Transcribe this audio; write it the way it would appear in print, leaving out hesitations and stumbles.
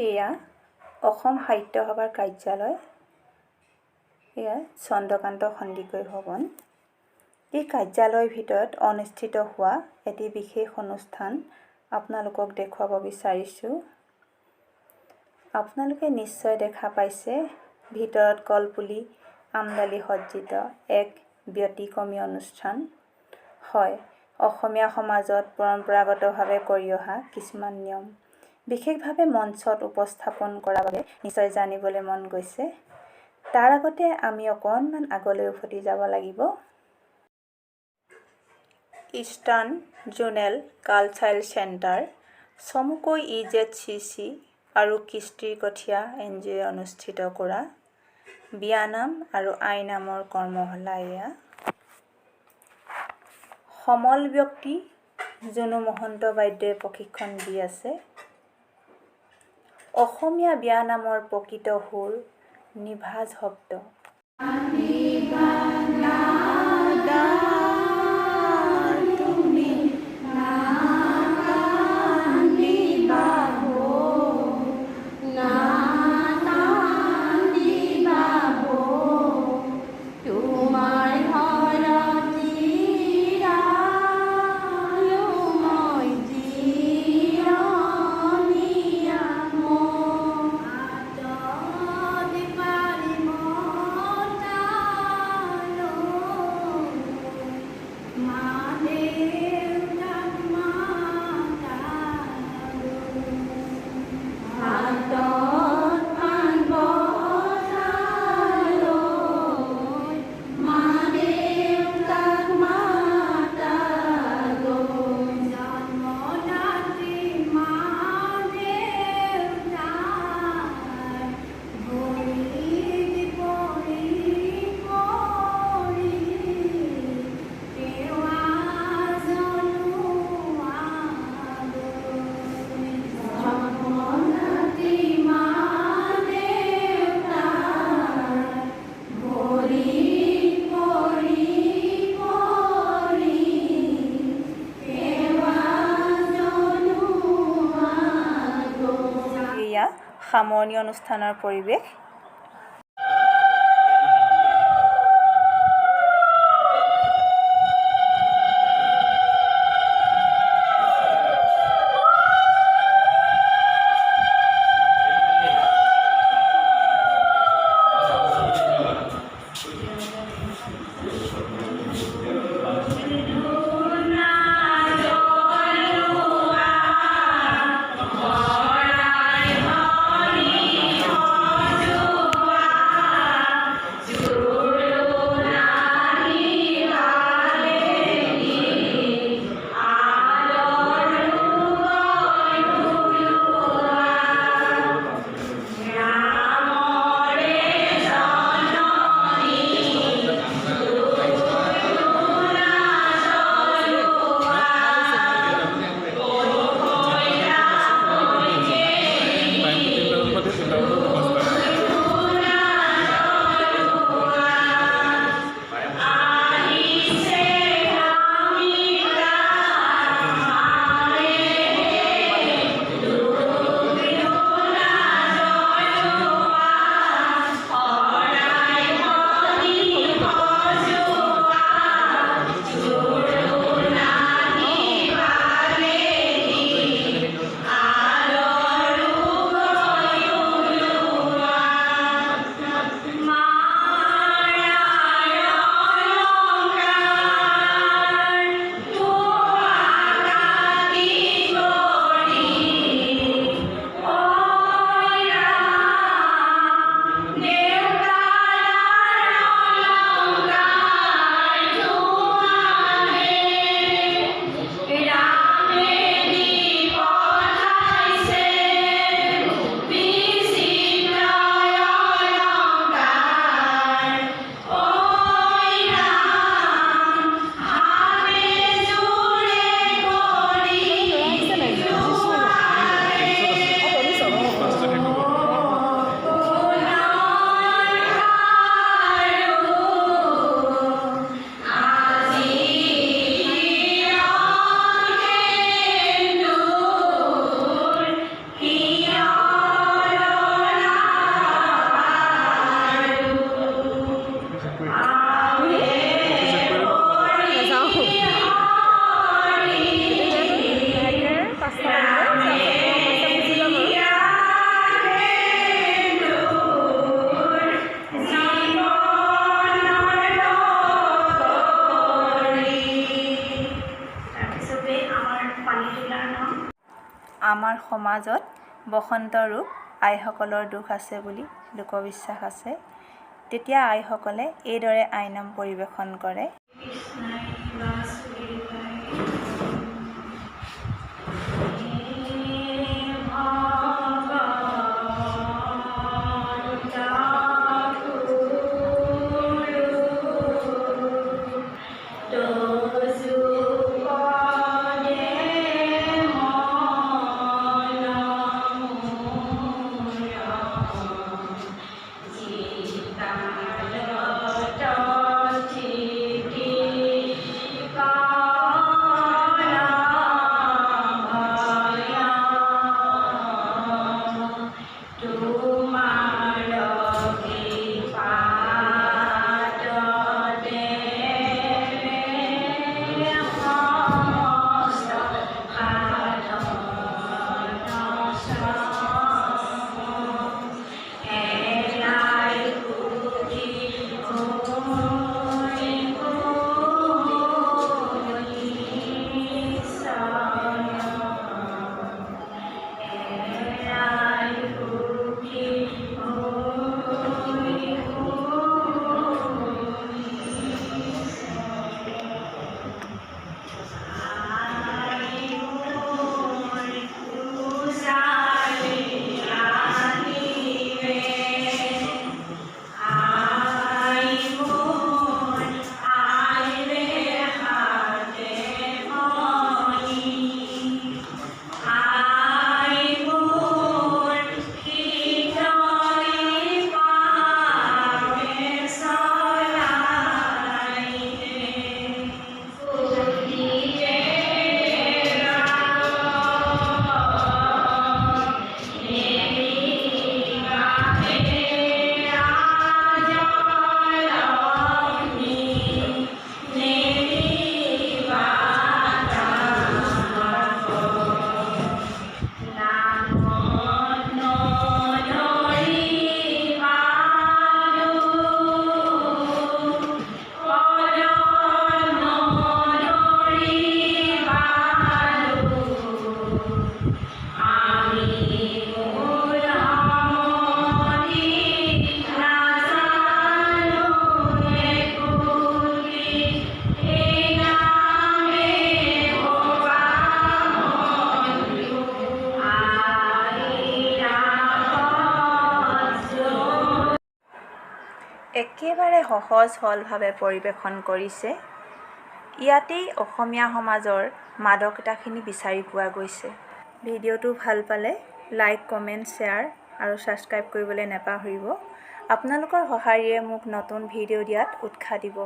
এয়া অসম সাহিত্য সভাৰ কাৰ্যালয়। এয়া চন্দ্ৰকান্ত সন্দিকৈ ভৱন। এই কাৰ্যালয়ৰ ভিতৰত অনুষ্ঠিত হোৱা এটি বিশেষ অনুষ্ঠান আপোনালোকক দেখুৱাব বিচাৰিছোঁ। আপোনালোকে নিশ্চয় দেখা পাইছে ভিতৰত কলপুলি আমদালি সজ্জিত এক ব্যতিক্ৰমী অনুষ্ঠান। হয়, অসমীয়া সমাজত পৰম্পৰাগতভাৱে কৰি অহা কিছুমান নিয়ম বিশেষভাৱে মঞ্চত উপস্থাপন কৰাৰ বাবে নিশ্চয় জানিবলৈ মন গৈছে। তাৰ আগতে আমি অকণমান আগলৈ উভতি যাব লাগিব। ইষ্টাৰ্ণ জোনেল কালচাৰেল চেণ্টাৰ, চমুকৈ EZCC আৰু কৃষ্টিৰ কঠীয়া NGO অনুষ্ঠিত কৰা বিয়ানাম আৰু আইনামৰ কৰ্মশালা। এয়া সমল ব্যক্তি জুনু মহন্ত বাইদেৱে প্ৰশিক্ষণ দি আছে। অসমীয়া বিয়ানামৰ প্ৰকৃত সুৰ নিভাঁজ শব্দ। সামৰণি অনুষ্ঠানৰ পৰিৱেশ। সমাজত বসন্ত ৰোগ আইসকলৰ দোষ আছে বুলি লোকবিশ্বাস আছে। তেতিয়া আইসকলে এইদৰে আইনাম পৰিৱেশন কৰে। একেবাৰে সহজ সৰলভাৱে পৰিৱেশন কৰিছে। ইয়াতেই অসমীয়া সমাজৰ মাদকতাখিনি বিচাৰি পোৱা গৈছে। ভিডিঅ'টো ভাল পালে লাইক, কমেণ্ট, শ্বেয়াৰ আৰু ছাবস্ক্ৰাইব কৰিবলৈ নাপাহৰিব। আপোনালোকৰ সঁহাৰিয়ে মোক নতুন ভিডিঅ' দিয়াত উৎসাহ দিব।